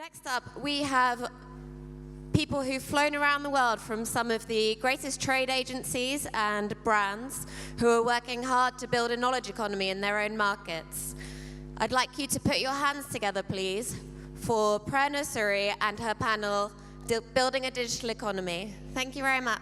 Next up, we have people who've flown around the world from some of the greatest trade agencies and brands who are working hard to build a knowledge economy in their own markets. I'd like you to put your hands together, please, for Prerna, Suri and her panel, Building a Digital Economy. Thank you very much.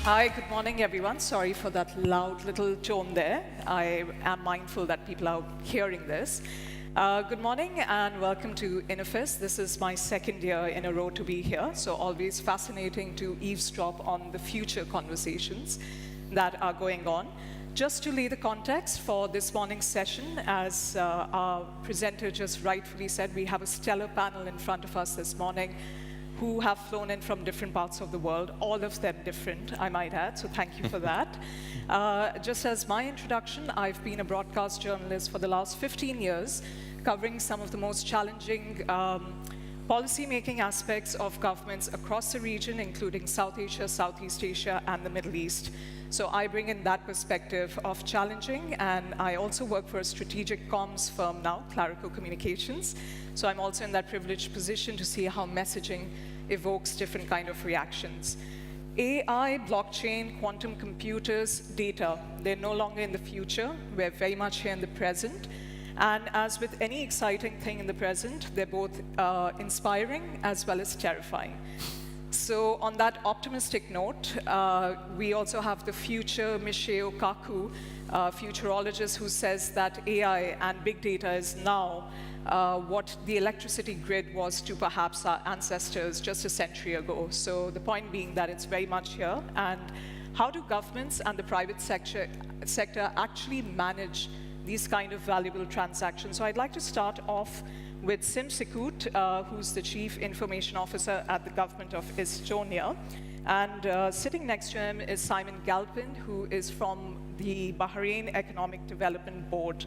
Hi, good morning, everyone. Sorry for that loud little tone there. I am mindful that people are hearing this. Good morning and welcome to Innovfest. This is my second year in a row to be here, so always fascinating to eavesdrop on the future conversations that are going on. Just to lay the context for this morning's session, as our presenter just rightfully said, we have a stellar panel in front of us this morning who have flown in from different parts of the world, all of them different, I might add, so thank you for that. Just as my introduction, I've been a broadcast journalist for the last 15 years, covering some of the most challenging policy-making aspects of governments across the region, including South Asia, Southeast Asia, and the Middle East. So I bring in that perspective of challenging, and I also work for a strategic comms firm now, Clarico Communications. So I'm also in that privileged position to see how messaging evokes different kind of reactions. AI, blockchain, quantum computers, data, they're no longer in the future. We're very much here in the present. And as with any exciting thing in the present, they're both inspiring as well as terrifying. So on that optimistic note, we also have the future Michio Kaku, futurologist, who says that AI and big data is now what the electricity grid was to perhaps our ancestors just a century ago. So the point being that it's very much here. And how do governments and the private sector actually manage these kind of valuable transactions? So I'd like to start off with Sikkut, who's the Chief Information Officer at the government of Estonia. And sitting next to him is Simon Galpin, who is from the Bahrain Economic Development Board.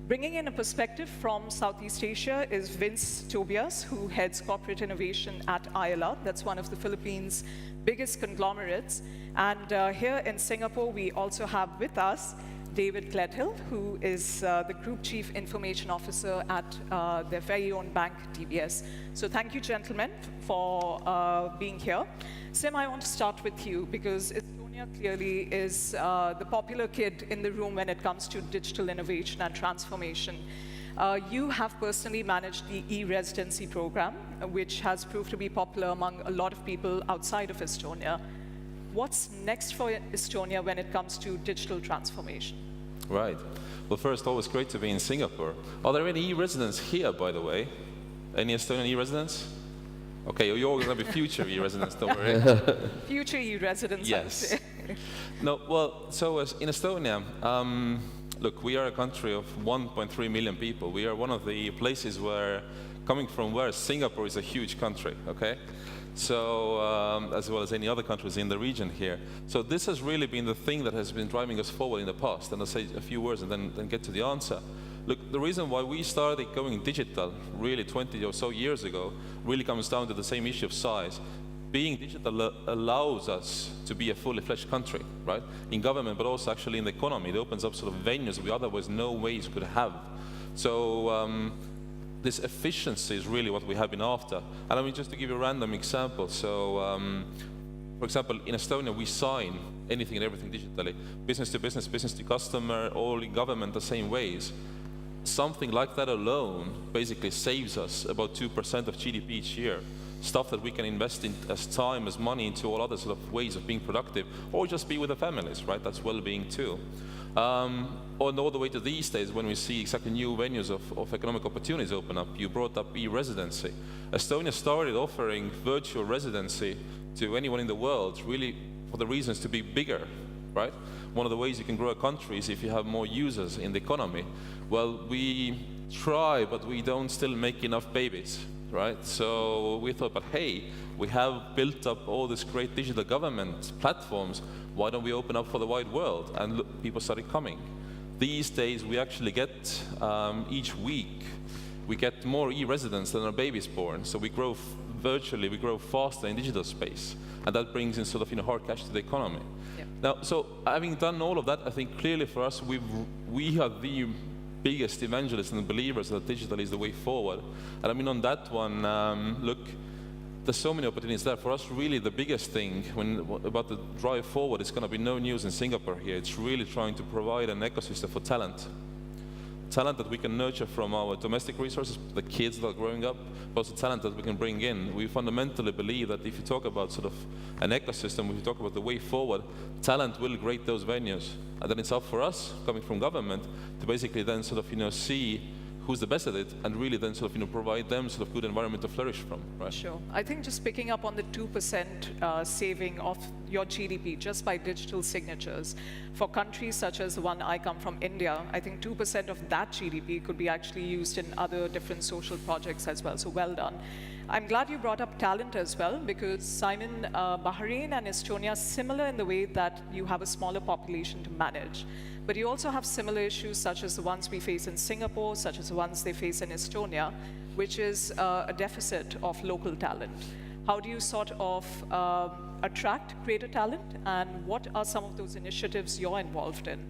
Bringing in a perspective from Southeast Asia is Tobias, who heads corporate innovation at Ayala. That's one of the Philippines' biggest conglomerates. And here in Singapore, we also have with us Gledhill, who is the Group Chief Information Officer at their very own bank, Tobias. So thank you, gentlemen, for being here. Siim, I want to start with you, because Estonia clearly is the popular kid in the room when it comes to digital innovation and transformation. You have personally managed the e-residency program, which has proved to be popular among a lot of people outside of Estonia. What's next for Estonia when it comes to digital transformation? Right. Well, first, always great to be in Singapore. Are there any e-residents here, by the way? Any Estonian e-residents? Okay, you're all going to be future e-residents, don't worry. Future e-residents, yes. No, well, so in Estonia, look, we are a country of 1.3 million people. We are one of the places where, coming from where Singapore is a huge country, okay? So, as well as any other countries in the region here. So this has really been the thing that has been driving us forward in the past. And I'll say a few words and then get to the answer. Look, the reason why we started going digital really 20 or so years ago really comes down to the same issue of size. Being digital allows us to be a fully fledged country, right? In government, but also actually in the economy. It opens up sort of venues we otherwise no ways could have. So, this efficiency is really what we have been after. And I mean, just to give you a random example, so for example, in Estonia, we sign anything and everything digitally. Business to business, business to customer, all in government the same ways. Something like that alone basically saves us about 2% of GDP each year. Stuff that we can invest in as time, as money, into all other sort of ways of being productive, or just be with the families, right? That's well-being too. On all the way to these days when we see exactly new venues of economic opportunities open up. You brought up e-residency. Estonia started offering virtual residency to anyone in the world, really for the reasons to be bigger, right? One of the ways you can grow a country is if you have more users in the economy. Well, we try, but we don't still make enough babies, right? So we thought, but hey, we have built up all these great digital government platforms. Why don't we open up for the wide world? And look, people started coming. These days, we actually get, each week, we get more e-residents than our babies born. So we grow virtually, we grow faster in digital space. And that brings in sort of, hard cash to the economy. Yep. Now, so having done all of that, I think clearly for us, we are the biggest evangelists and believers that digital is the way forward. And I mean, on that one, look, there's so many opportunities there. For us, really, the biggest thing about the drive forward is going to be no news in Singapore here. It's really trying to provide an ecosystem for talent. Talent that we can nurture from our domestic resources, the kids that are growing up, but also talent that we can bring in. We fundamentally believe that if you talk about sort of an ecosystem, if you talk about the way forward, talent will create those venues. And then it's up for us, coming from government, to basically then sort of, see who's the best at it, and really then sort of, provide them sort of good environment to flourish from, right? Sure. I think just picking up on the 2% saving of your GDP just by digital signatures, for countries such as the one I come from, India, I think 2% of that GDP could be actually used in other different social projects as well, so well done. I'm glad you brought up talent as well, because Simon, Bahrain and Estonia are similar in the way that you have a smaller population to manage. But you also have similar issues such as the ones we face in Singapore, such as the ones they face in Estonia, which is a deficit of local talent. How do you sort of attract greater talent, and what are some of those initiatives you're involved in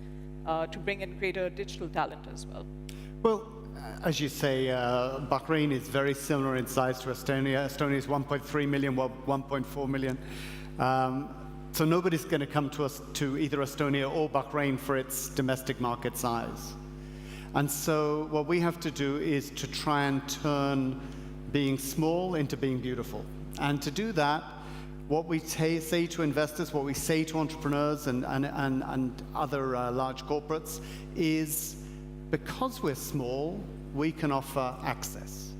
to bring in greater digital talent as well? Well, as you say, Bahrain is very similar in size to Estonia. Estonia is 1.3 million, well, 1.4 million. So nobody's going to come to us to either Estonia or Bahrain for its domestic market size. And so what we have to do is to try and turn being small into being beautiful. And to do that, what we say to investors, what we say to entrepreneurs and other large corporates is, because we're small, we can offer access.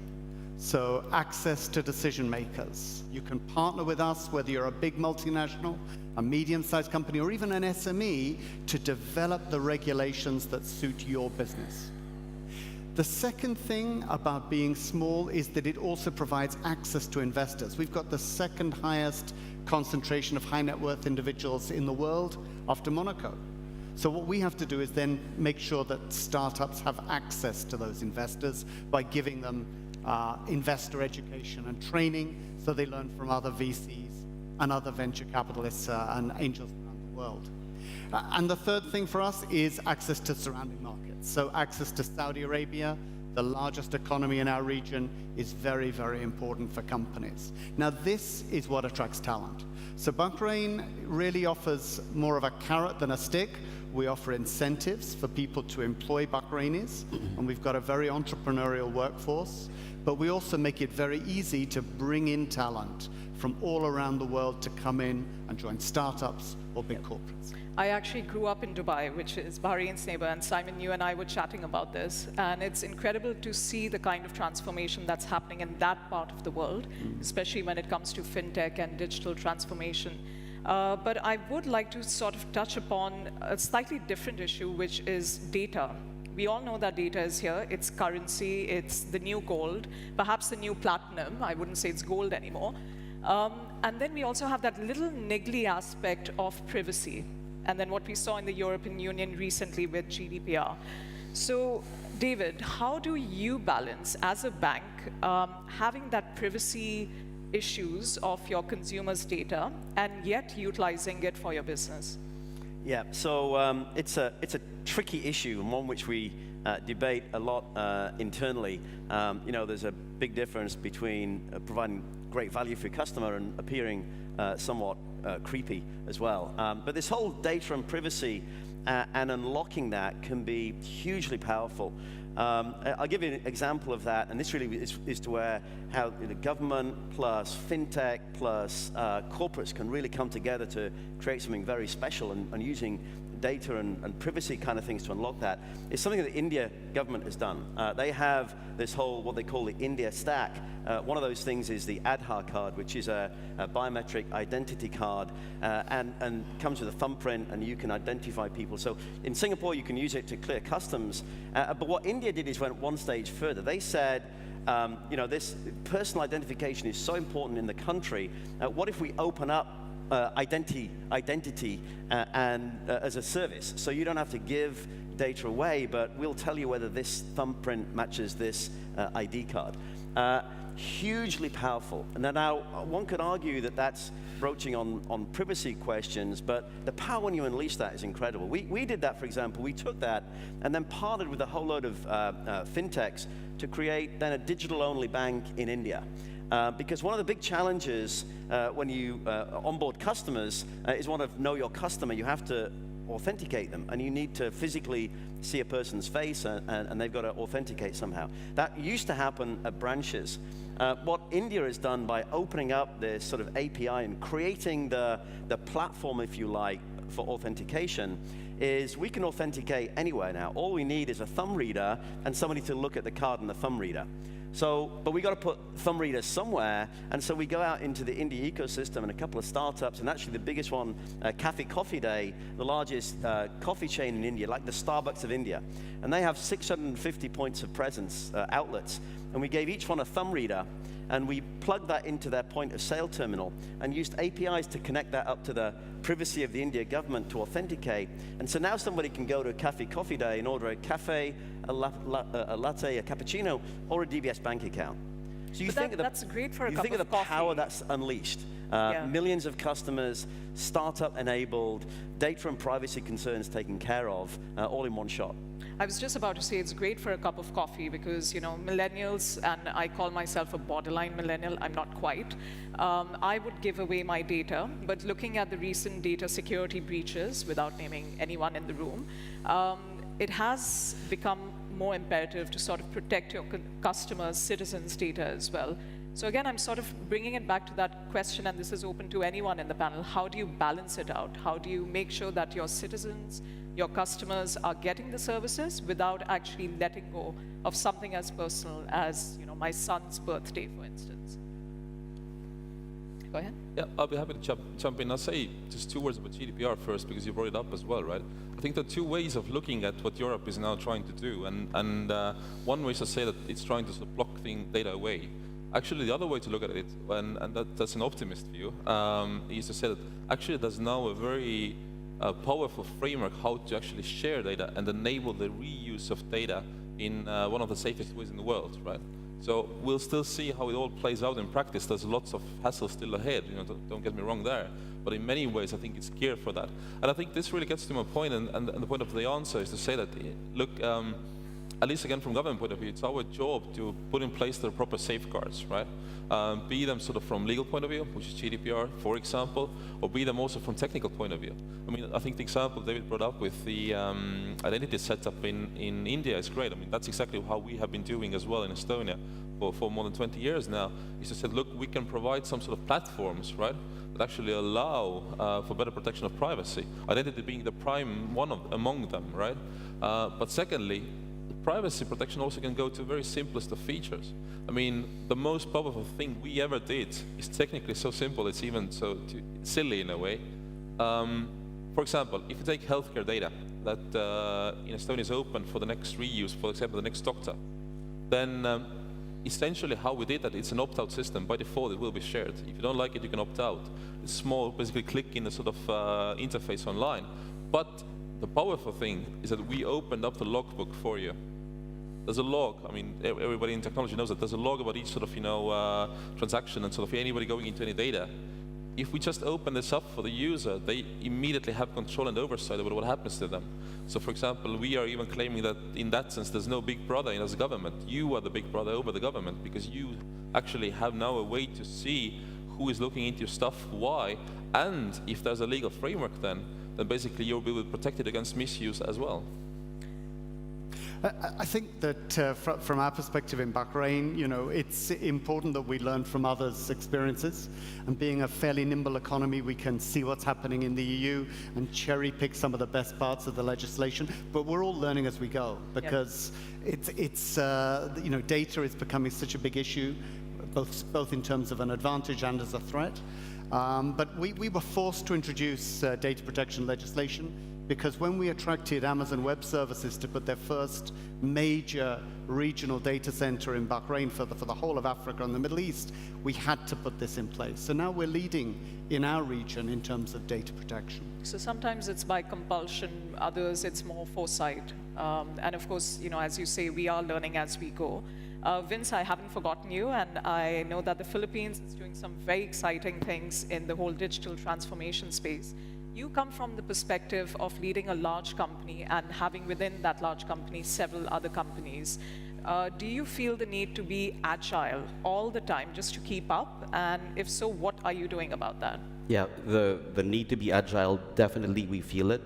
So access to decision makers. You can partner with us, whether you're a big multinational, a medium-sized company, or even an SME, to develop the regulations that suit your business. The second thing about being small is that it also provides access to investors. We've got the second highest concentration of high net worth individuals in the world after Monaco. So what we have to do is then make sure that startups have access to those investors by giving them investor education and training, so they learn from other VCs and other venture capitalists and angels around the world. And the third thing for us is access to surrounding markets. So access to Saudi Arabia, the largest economy in our region, is very, very important for companies. Now, this is what attracts talent. So Bahrain really offers more of a carrot than a stick. We offer incentives for people to employ Bahrainis, and we've got a very entrepreneurial workforce. But we also make it very easy to bring in talent from all around the world to come in and join startups or big corporates. I actually grew up in Dubai, which is Bahrain's neighbor, and Simon, you and I were chatting about this, and it's incredible to see the kind of transformation that's happening in that part of the world, especially when it comes to fintech and digital transformation. But I would like to sort of touch upon a slightly different issue, which is data. We all know that data is here. It's currency, it's the new gold, perhaps the new platinum. I wouldn't say it's gold anymore. And then we also have that little niggly aspect of privacy. And then what we saw in the European Union recently with GDPR. So, David, how do you balance, as a bank, having that privacy issues of your consumers' data and yet utilizing it for your business? Yeah, so it's a tricky issue, and one which we debate a lot internally. There's a big difference between providing great value for your customer and appearing somewhat creepy as well. But this whole data and privacy and unlocking that can be hugely powerful. I'll give you an example of that, and this really is to where how the government plus fintech plus corporates can really come together to create something very special, and using data and privacy kind of things to unlock that. It's something that the India government has done. They have this whole, what they call the India stack. One of those things is the Aadhaar card, which is a biometric identity card, and comes with a thumbprint, and you can identify people. So in Singapore, you can use it to clear customs. But what India did is went one stage further. They said, you know, this personal identification is so important in the country. What if we open up identity and as a service? So you don't have to give data away, but we'll tell you whether this thumbprint matches this ID card. Hugely powerful. And now one could argue that that's broaching on privacy questions, but the power when you unleash that is incredible. We did that, for example. We took that and then partnered with a whole load of fintechs to create then a digital-only bank in India. Because one of the big challenges when you onboard customers is one of know your customer. You have to authenticate them, and you need to physically see a person's face, and they've got to authenticate somehow. That used to happen at branches. What India has done by opening up this sort of API and creating the platform, if you like, for authentication, is we can authenticate anywhere now. All we need is a thumb reader and somebody to look at the card in the thumb reader. So, but we got to put thumb readers somewhere, and so we go out into the India ecosystem and a couple of startups, and actually the biggest one, Cafe Coffee Day, the largest coffee chain in India, like the Starbucks of India, and they have 650 points of presence, outlets, and we gave each one a thumb reader, and we plugged that into their point of sale terminal and used APIs to connect that up to the privacy of the India government to authenticate. And so now somebody can go to a Cafe Coffee Day and order a cafe, a latte, a cappuccino, or a DBS bank account. So you think that's great for a you cup think of of the coffee. power that's unleashed. Millions of customers, startup enabled, data and privacy concerns taken care of, all in one shot. I was just about to say it's great for a cup of coffee because, you know, millennials, and I call myself a borderline millennial, I'm not quite. I would give away my data, but looking at the recent data security breaches, without naming anyone in the room, it has become more imperative to sort of protect your customers, citizens' data as well. So again, I'm sort of bringing it back to that question, and this is open to anyone in the panel. How do you balance it out? How do you make sure that your citizens, your customers are getting the services without actually letting go of something as personal as, you know, my son's birthday, for instance? Go ahead. Yeah, I'll be happy to jump in. I'll say just 2 words about GDPR first, because you brought it up as well, right? I think there are 2 ways of looking at what Europe is now trying to do. And one way is to say that it's trying to sort of block data away. Actually, the other way to look at it, and that's an optimist view, is to say that actually there's now a very powerful framework how to actually share data and enable the reuse of data in one of the safest ways in the world, right? So we'll still see how it all plays out in practice. There's lots of hassle still ahead, you know, don't get me wrong there. But in many ways, I think it's geared for that. And I think this really gets to my point, and the point of the answer is to say that, look, at least again from government point of view, it's our job to put in place the proper safeguards, right? Be them sort of from legal point of view, which is GDPR, for example, or be them also from technical point of view. I mean, I think the example David brought up with the identity setup in India is great. I mean, that's exactly how we have been doing as well in Estonia for more than 20 years now, is to say, look, we can provide some sort of platforms, right, that actually allow for better protection of privacy, identity being the prime one among them, right? But secondly, privacy protection also can go to very simplest of features. I mean, the most powerful thing we ever did is technically so simple, it's even so silly in a way. For example, if you take healthcare data that in Estonia is open for the next reuse, for example, the next doctor, then essentially how we did that, it's an opt-out system. By default, it will be shared. If you don't like it, you can opt out. It's small, basically click in the sort of interface online. But the powerful thing is that we opened up the logbook for you. There's a log. I mean, everybody in technology knows that there's a log about each sort of, you know, transaction and sort of anybody going into any data. If we just open this up for the user, they immediately have control and oversight over what happens to them. So, for example, we are even claiming that in that sense, there's no big brother in as a government. You are the big brother over the government because you actually have now a way to see who is looking into your stuff, why, and if there's a legal framework then basically you'll be protected against misuse as well. I think that from our perspective in Bahrain, you know, it's important that we learn from others' experiences. And being a fairly nimble economy, we can see what's happening in the EU and cherry pick some of the best parts of the legislation. But we're all learning as we go because it's you know, data is becoming such a big issue, both in terms of an advantage and as a threat. But we were forced to introduce data protection legislation Because when we attracted Amazon Web Services to put their first major regional data center in Bahrain for the whole of Africa and the Middle East, we had to put this in place. So now we're leading in our region in terms of data protection. So sometimes it's by compulsion, others it's more foresight. And of course, as you say, we are learning as we go. Vince, I haven't forgotten you, and I know that the Philippines is doing some very exciting things in the whole digital transformation space. You come from the perspective of leading a large company and having within that large company several other companies. Do you feel the need to be agile all the time just to keep up? And if so, what are you doing about that? Yeah, the need to be agile, definitely we feel it.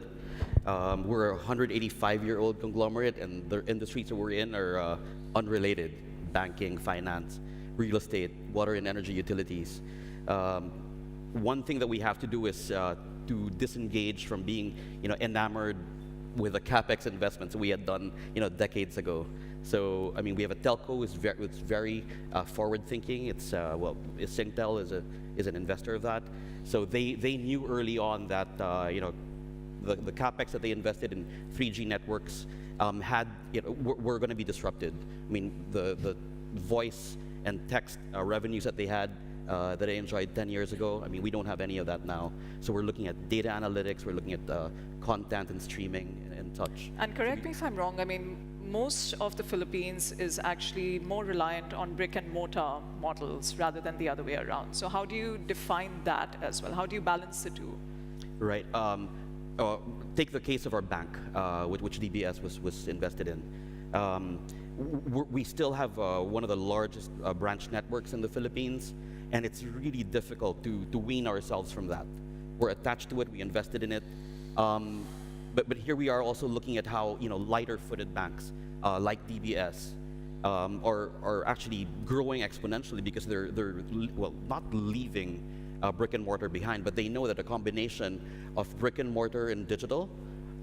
We're a 185-year-old conglomerate, and the industries that we're in are unrelated: banking, finance, real estate, water and energy utilities. One thing that we have to do is to disengage from being, enamored with the capex investments that we had done, decades ago. So, I mean, we have a telco it's very forward-thinking. It's Singtel is an investor of that. So they knew early on that the capex that they invested in 3G networks were going to be disrupted. I mean, the voice and text revenues that they had that they enjoyed 10 years ago, I mean, we don't have any of that now. So we're looking at data analytics, we're looking at content and streaming and such. And correct me if I'm wrong, I mean, most of the Philippines is actually more reliant on brick and mortar models rather than the other way around. So how do you define that as well? How do you balance the two? Right. Take the case of our bank, which DBS was invested in. We still have one of the largest branch networks in the Philippines, and it's really difficult to wean ourselves from that. We're attached to it, we invested in it. But here we are also looking at how lighter-footed banks like DBS are actually growing exponentially because they're not leaving brick and mortar behind, but they know that a combination of brick and mortar and digital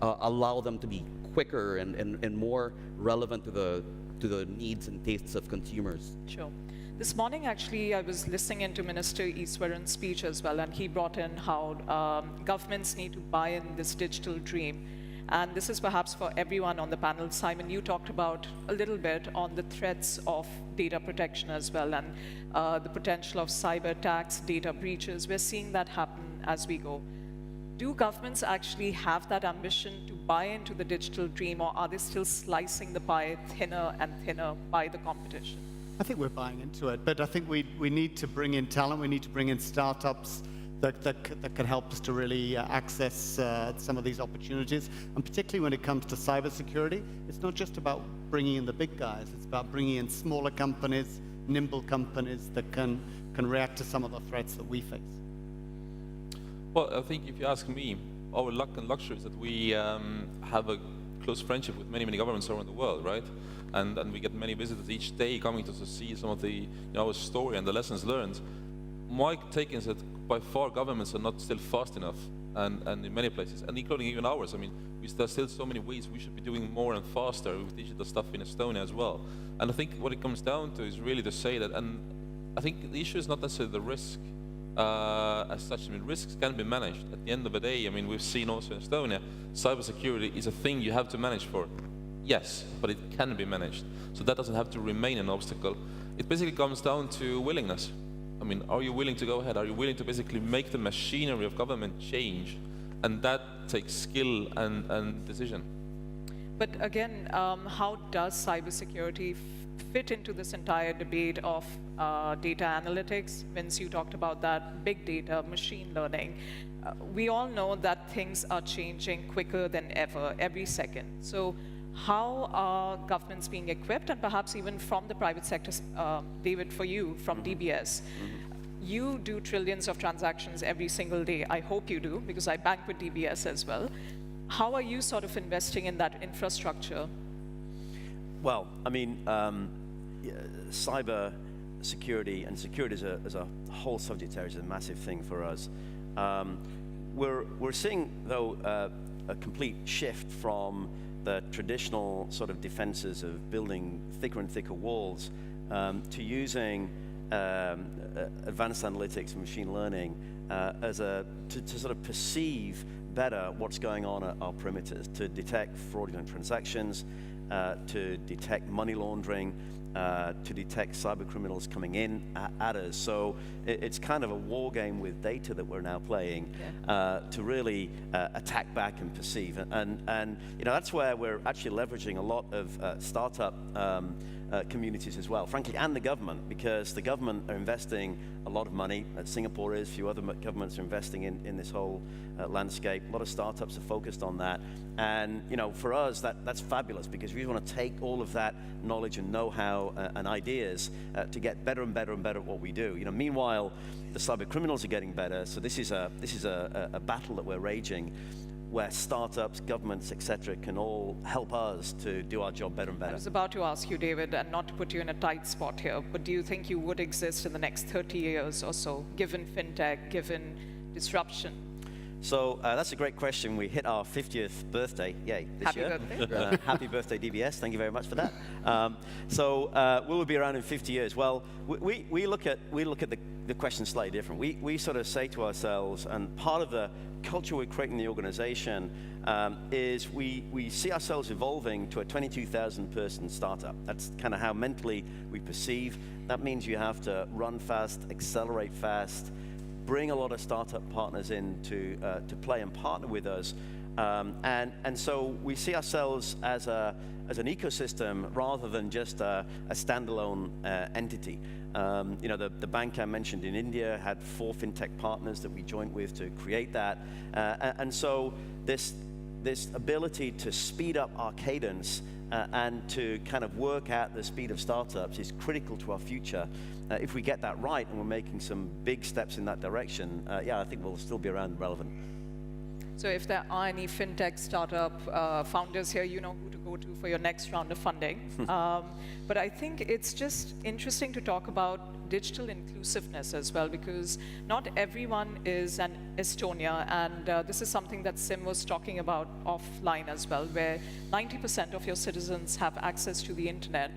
allow them to be quicker and more relevant to the needs and tastes of consumers. Sure. This morning, actually, I was listening into Minister Iswaran's speech as well, and he brought in how governments need to buy in this digital dream. And this is perhaps for everyone on the panel. Simon, you talked about a little bit on the threats of data protection as well, and the potential of cyber attacks, data breaches. We're seeing that happen as we go. Do governments actually have that ambition to buy into the digital dream, or are they still slicing the pie thinner and thinner by the competition? I think we're buying into it, but I think we need to bring in talent, we need to bring in startups that can help us to really access some of these opportunities. And particularly when it comes to cybersecurity, it's not just about bringing in the big guys, it's about bringing in smaller companies, nimble companies that can react to some of the threats that we face. Well, I think if you ask me, our luck and luxury is that we have a close friendship with many governments around the world, right? And we get many visitors each day coming to see some of the our story and the lessons learned. My take is that by far governments are not still fast enough, and in many places, and including even ours. I mean, there's still so many ways we should be doing more and faster with digital stuff in Estonia as well. And I think what it comes down to is really to say that, and I think the issue is not necessarily the risk as such. I mean, risks can be managed. At the end of the day, I mean, we've seen also in Estonia, cybersecurity is a thing you have to manage for. Yes, but it can be managed. So that doesn't have to remain an obstacle. It basically comes down to willingness. I mean, are you willing to go ahead? Are you willing to basically make the machinery of government change? And that takes skill and decision. But again, how does cybersecurity fit into this entire debate of data analytics? Vince, you talked about that, big data, machine learning. We all know that things are changing quicker than ever, every second. So how are governments being equipped, and perhaps even from the private sector, David, for you, from DBS, you do trillions of transactions every single day. I hope you do, because I bank with DBS as well. How are you sort of investing in that infrastructure? Well, I mean, cyber security and security as a whole subject area is a massive thing for us. We're seeing, though, a complete shift from the traditional sort of defenses of building thicker and thicker walls to using advanced analytics and machine learning to sort of perceive better what's going on at our perimeters, to detect fraudulent transactions, to detect money laundering, to detect cyber criminals coming in at us. So it's kind of a war game with data that we're now playing to really attack back and perceive. And you know, that's where we're actually leveraging a lot of startup communities as well, frankly, and the government, because the government are investing a lot of money. Singapore is, a few other governments are investing in this whole landscape. A lot of startups are focused on that. And you know, for us, that's fabulous, because we want to take all of that knowledge and know-how and ideas to get better and better and better at what we do. You know, meanwhile, the cyber criminals are getting better. So this is a battle that we're raging, where startups, governments, etc., can all help us to do our job better and better. I was about to ask you, David, and not to put you in a tight spot here, but do you think you would exist in the next 30 years or so, given fintech, given disruption? So that's a great question. We hit our 50th birthday, yay, this Happy year. birthday. Happy birthday, DBS. Thank you very much for that. Will we be around in 50 years? Well, we look at the question slightly different. We sort of say to ourselves, and part of the culture we're creating in the organization is we see ourselves evolving to a 22,000 person startup. That's kind of how mentally we perceive. That means you have to run fast, accelerate fast, bring a lot of startup partners in to play and partner with us. And so we see ourselves as an ecosystem rather than just a standalone entity. You know, the bank I mentioned in India had 4 fintech partners that we joined with to create that. And so this ability to speed up our cadence and to kind of work at the speed of startups is critical to our future. If we get that right, and we're making some big steps in that direction, I think we'll still be around relevant. So if there are any fintech startup founders here, you know who to go to for your next round of funding. But I think it's just interesting to talk about digital inclusiveness as well, because not everyone is an Estonia, and this is something that Siim was talking about offline as well, where 90% of your citizens have access to the internet.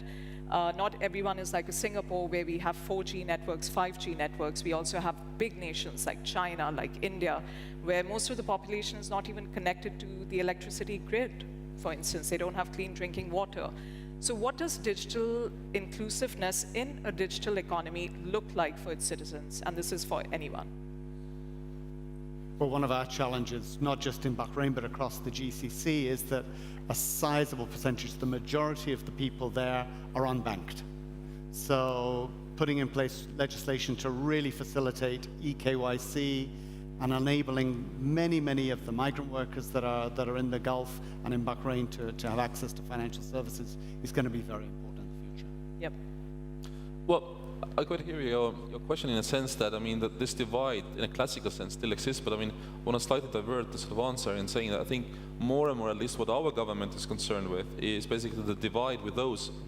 Not everyone is like a Singapore, where we have 4G networks, 5G networks. We also have big nations like China, like India, where most of the population is not even connected to the electricity grid. For instance, they don't have clean drinking water. So what does digital inclusiveness in a digital economy look like for its citizens? And this is for anyone. Well, one of our challenges, not just in Bahrain, but across the GCC, is that a sizable percentage, the majority of the people there are unbanked. So putting in place legislation to really facilitate eKYC and enabling many of the migrant workers that are in the Gulf and in Bahrain to have access to financial services is going to be very important in the future. Yep. Well, I quite hear your question in a sense that, I mean, that this divide in a classical sense still exists, but I mean, I want to slightly divert the sort of answer in saying that I think more and more, at least what our government is concerned with, is basically the divide with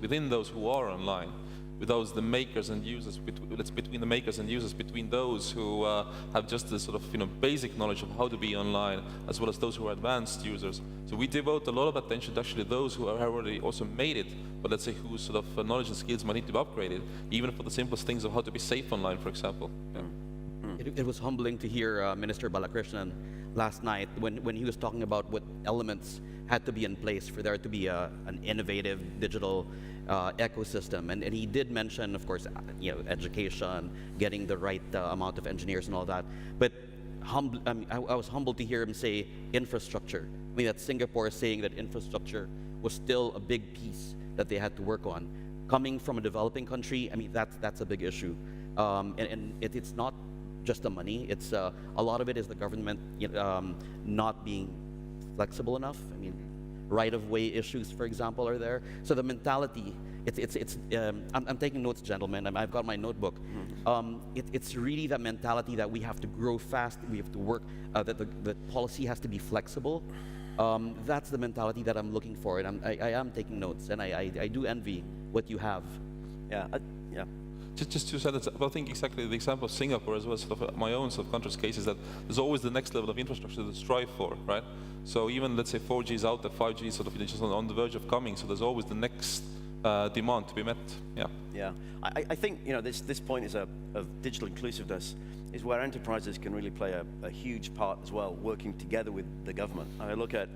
within those who are online, with those, the makers and users, between the makers and users, between those who have just the sort of, basic knowledge of how to be online, as well as those who are advanced users. So we devote a lot of attention to actually those who have already also made it, but let's say whose sort of knowledge and skills might need to be upgraded, even for the simplest things of how to be safe online, for example. Yeah. It was humbling to hear Minister Balakrishnan last night when he was talking about what elements had to be in place for there to be an innovative digital ecosystem, and he did mention, of course, education, getting the right amount of engineers and all that. But I was humbled to hear him say infrastructure. I mean, that Singapore is saying that infrastructure was still a big piece that they had to work on. Coming from a developing country, I mean, that's a big issue, and it's not just the money. It's a lot of it is the government not being flexible enough. I mean, right-of-way issues, for example, are there. So the mentality, I'm taking notes, gentlemen. I've got my notebook. It's really that mentality that we have to grow fast, we have to work, that the policy has to be flexible. That's the mentality that I'm looking for, and I am taking notes, and I do envy what you have. Yeah. Just 2 sentences. I think exactly the example of Singapore as well as sort of my own sort of country's case is that there's always the next level of infrastructure to strive for, right? So even, let's say, 4G is out there, 5G is sort of just on the verge of coming, so there's always the next demand to be met. Yeah. Yeah, I think this point is of digital inclusiveness is where enterprises can really play a huge part as well, working together with the government. I look at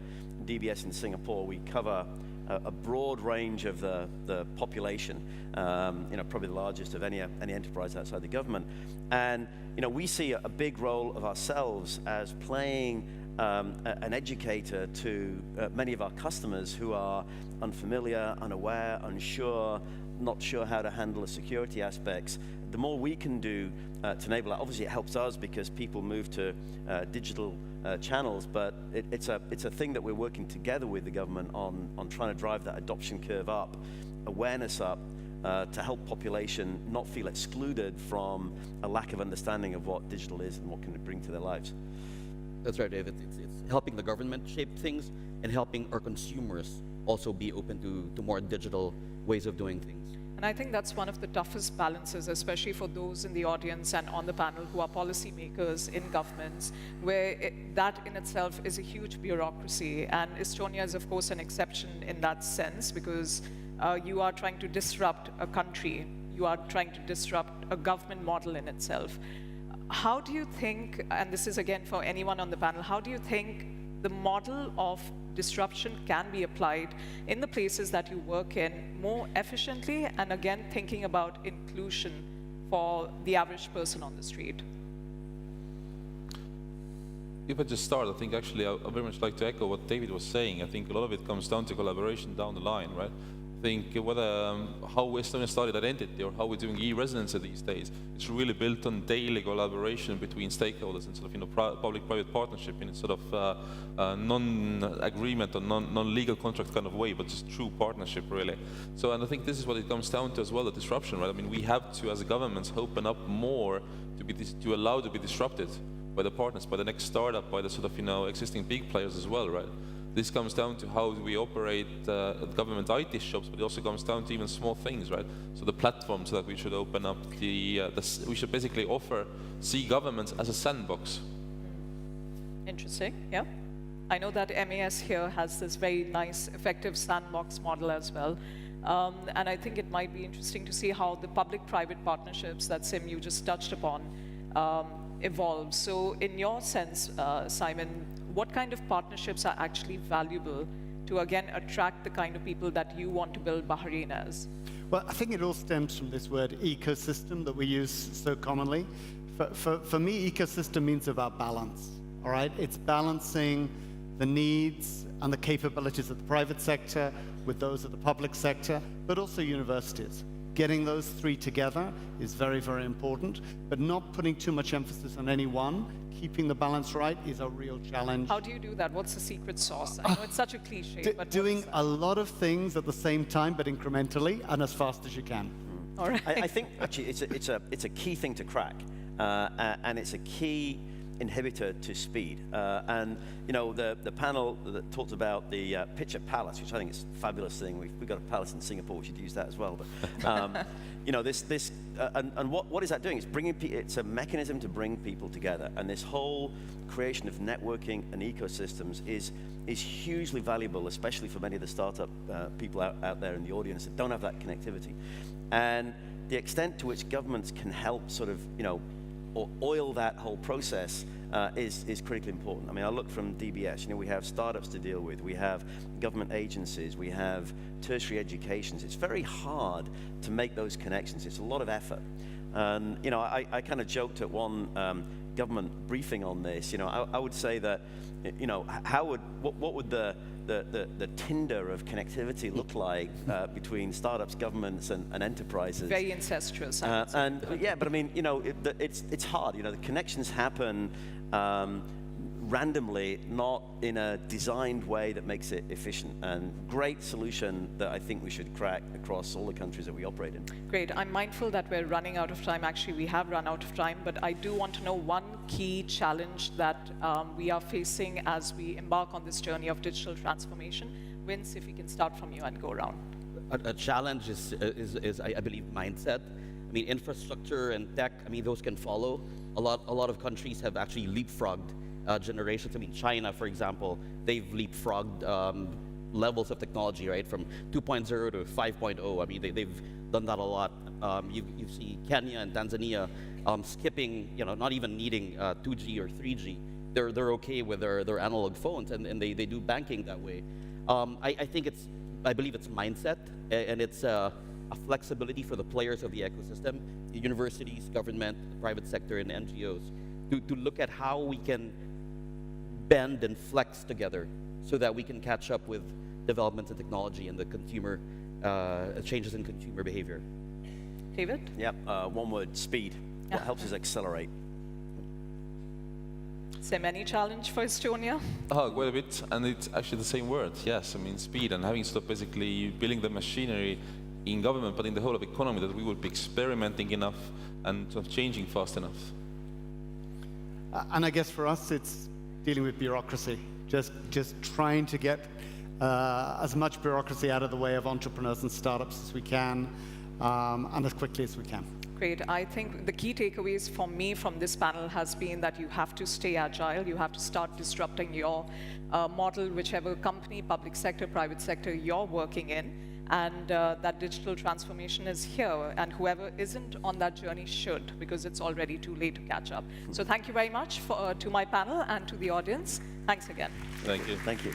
DBS in Singapore. We cover a broad range of the population, probably the largest of any enterprise outside the government. And we see a big role of ourselves as playing an educator to many of our customers who are unfamiliar, unaware, unsure, not sure how to handle the security aspects. The more we can do to enable that, obviously it helps us because people move to digital channels, but it's a thing that we're working together with the government on trying to drive that adoption curve up, awareness up, to help population not feel excluded from a lack of understanding of what digital is and what can it bring to their lives. That's right, David. It's helping the government shape things and helping our consumers also be open to more digital ways of doing things. And I think that's one of the toughest balances, especially for those in the audience and on the panel who are policymakers in governments, where that in itself is a huge bureaucracy. And Estonia is, of course, an exception in that sense, because you are trying to disrupt a country. You are trying to disrupt a government model in itself. How do you think, and this is again for anyone on the panel, how do you think the model of disruption can be applied in the places that you work in more efficiently, and again thinking about inclusion for the average person on the street? If I just start, I think actually I very much like to echo what David was saying. I think a lot of it comes down to collaboration down the line, right? I think whether how Estonia started identity or how we're doing e-residency these days, it's really built on daily collaboration between stakeholders and sort of public-private partnership in a sort of non-agreement or non-legal contract kind of way, but just true partnership really. So, and I think this is what it comes down to as well, the disruption, right? I mean, we have to, as governments, open up more to allow to be disrupted by the partners, by the next startup, by the sort of existing big players as well, right? This comes down to how we operate government IT shops, but it also comes down to even small things, right? So the platforms that we should open up, we should basically see governments as a sandbox. Interesting, yeah. I know that MAS here has this very nice, effective sandbox model as well. And I think it might be interesting to see how the public-private partnerships that Siim you just touched upon evolve. So in your sense, Simon, what kind of partnerships are actually valuable to, again, attract the kind of people that you want to build Bahrain as? Well, I think it all stems from this word ecosystem that we use so commonly. For me, ecosystem means about balance, all right? It's balancing the needs and the capabilities of the private sector with those of the public sector, but also universities. Getting those three together is very, very important, but not putting too much emphasis on any one. Keeping the balance right is a real challenge. How do you do that? What's the secret sauce? I know it's such a cliche, but doing a lot of things at the same time, but incrementally and as fast as you can. All right. I think actually it's a key thing to crack, and it's a key inhibitor to speed. And the panel that talked about the picture palace, which I think is a fabulous thing. We've got a palace in Singapore. We should use that as well. But and what is that doing? It's a mechanism to bring people together. And this whole creation of networking and ecosystems is hugely valuable, especially for many of the startup people out there in the audience that don't have that connectivity. And the extent to which governments can help sort of or oil that whole process is critically important. I mean, I look from DBS, we have startups to deal with, we have government agencies, we have tertiary educations. It's very hard to make those connections. It's a lot of effort. And, I kind of joked at one government briefing on this. I would say that, what would the Tinder of connectivity look like between startups, governments, and enterprises? Very incestuous. But I mean, it's hard. The connections happen randomly, not in a designed way that makes it efficient. And great solution that I think we should crack across all the countries that we operate in. Great. I'm mindful that we're running out of time. Actually, we have run out of time, but I do want to know one key challenge that we are facing as we embark on this journey of digital transformation. Vince, if we can start from you and go around. A challenge is I believe, mindset. I mean, infrastructure and tech, I mean, those can follow. A lot of countries have actually leapfrogged generations. I mean, China, for example, they've leapfrogged levels of technology, right? From 2.0 to 5.0. I mean, they've done that a lot. You see Kenya and Tanzania skipping, not even needing 2G or 3G. They're okay with their analog phones, and they do banking that way. I believe it's mindset, and it's a flexibility for the players of the ecosystem, the universities, government, the private sector, and NGOs, to look at how we can bend and flex together so that we can catch up with developments in technology and the consumer changes in consumer behavior. David? Yep, one word, speed. What helps us accelerate? Siim, any challenge for Estonia? Quite a bit, and it's actually the same word, yes. I mean, speed and having stopped basically building the machinery in government, but in the whole of economy, that we would be experimenting enough and sort of changing fast enough. And I guess for us, it's dealing with bureaucracy, just trying to get as much bureaucracy out of the way of entrepreneurs and startups as we can, and as quickly as we can. Great. I think the key takeaways for me from this panel has been that you have to stay agile. You have to start disrupting your model, whichever company, public sector, private sector you're working in. And that digital transformation is here. And whoever isn't on that journey should, because it's already too late to catch up. So thank you very much to my panel and to the audience. Thanks again. Thank you. Thank you.